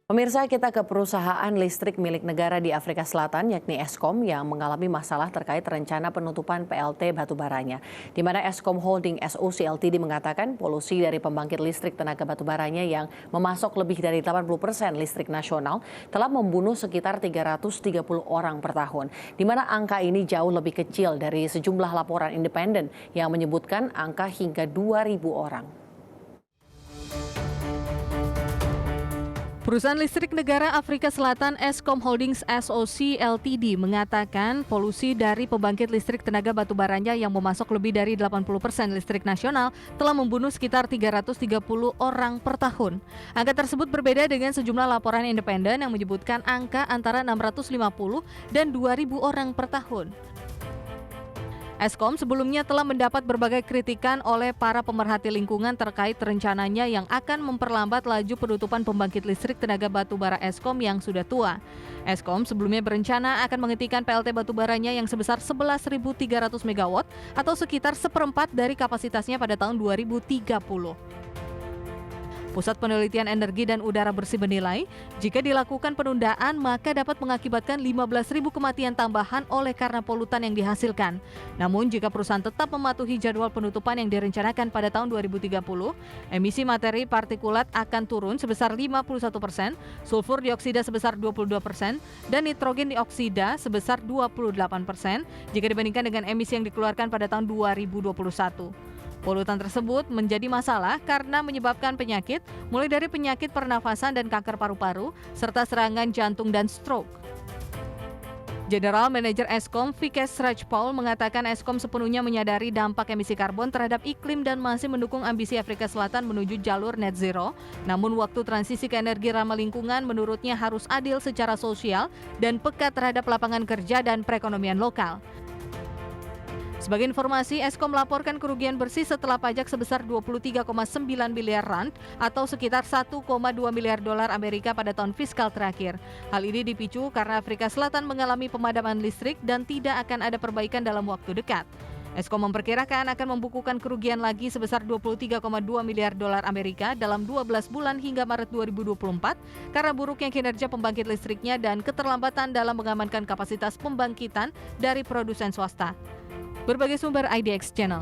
Pemirsa, kita ke perusahaan listrik milik negara di Afrika Selatan yakni Eskom yang mengalami masalah terkait rencana penutupan PLT batubaranya. Di mana Eskom Holding SOC Ltd mengatakan polusi dari pembangkit listrik tenaga batubaranya yang memasok lebih dari 80% listrik nasional telah membunuh sekitar 330 orang per tahun. Di mana angka ini jauh lebih kecil dari sejumlah laporan independen yang menyebutkan angka hingga 2.000 orang. Perusahaan listrik negara Afrika Selatan Eskom Holdings SOC Ltd mengatakan polusi dari pembangkit listrik tenaga batubaranya yang memasok lebih dari 80% listrik nasional telah membunuh sekitar 330 orang per tahun. Angka tersebut berbeda dengan sejumlah laporan independen yang menyebutkan angka antara 650 dan 2.000 orang per tahun. Eskom sebelumnya telah mendapat berbagai kritikan oleh para pemerhati lingkungan terkait rencananya yang akan memperlambat laju penutupan pembangkit listrik tenaga batubara Eskom yang sudah tua. Eskom sebelumnya berencana akan menghentikan PLT batubaranya yang sebesar 11.300 MW atau sekitar seperempat dari kapasitasnya pada tahun 2030. Pusat Penelitian Energi dan Udara Bersih menilai, jika dilakukan penundaan maka dapat mengakibatkan 15.000 kematian tambahan oleh karena polutan yang dihasilkan. Namun jika perusahaan tetap mematuhi jadwal penutupan yang direncanakan pada tahun 2030, emisi materi partikulat akan turun sebesar 51%, sulfur dioksida sebesar 22%, dan nitrogen dioksida sebesar 28% jika dibandingkan dengan emisi yang dikeluarkan pada tahun 2021. Polutan tersebut menjadi masalah karena menyebabkan penyakit, mulai dari penyakit pernafasan dan kanker paru-paru, serta serangan jantung dan stroke. General Manager Eskom, Vikes Rajpaul, mengatakan Eskom sepenuhnya menyadari dampak emisi karbon terhadap iklim dan masih mendukung ambisi Afrika Selatan menuju jalur net zero. Namun waktu transisi ke energi ramah lingkungan menurutnya harus adil secara sosial dan peka terhadap lapangan kerja dan perekonomian lokal. Sebagai informasi, Eskom melaporkan kerugian bersih setelah pajak sebesar 23,9 miliar rand atau sekitar 1,2 miliar dolar Amerika pada tahun fiskal terakhir. Hal ini dipicu karena Afrika Selatan mengalami pemadaman listrik dan tidak akan ada perbaikan dalam waktu dekat. Eskom memperkirakan akan membukukan kerugian lagi sebesar 23,2 miliar dolar Amerika dalam 12 bulan hingga Maret 2024 karena buruknya kinerja pembangkit listriknya dan keterlambatan dalam mengamankan kapasitas pembangkitan dari produsen swasta. Berbagai sumber IDX Channel.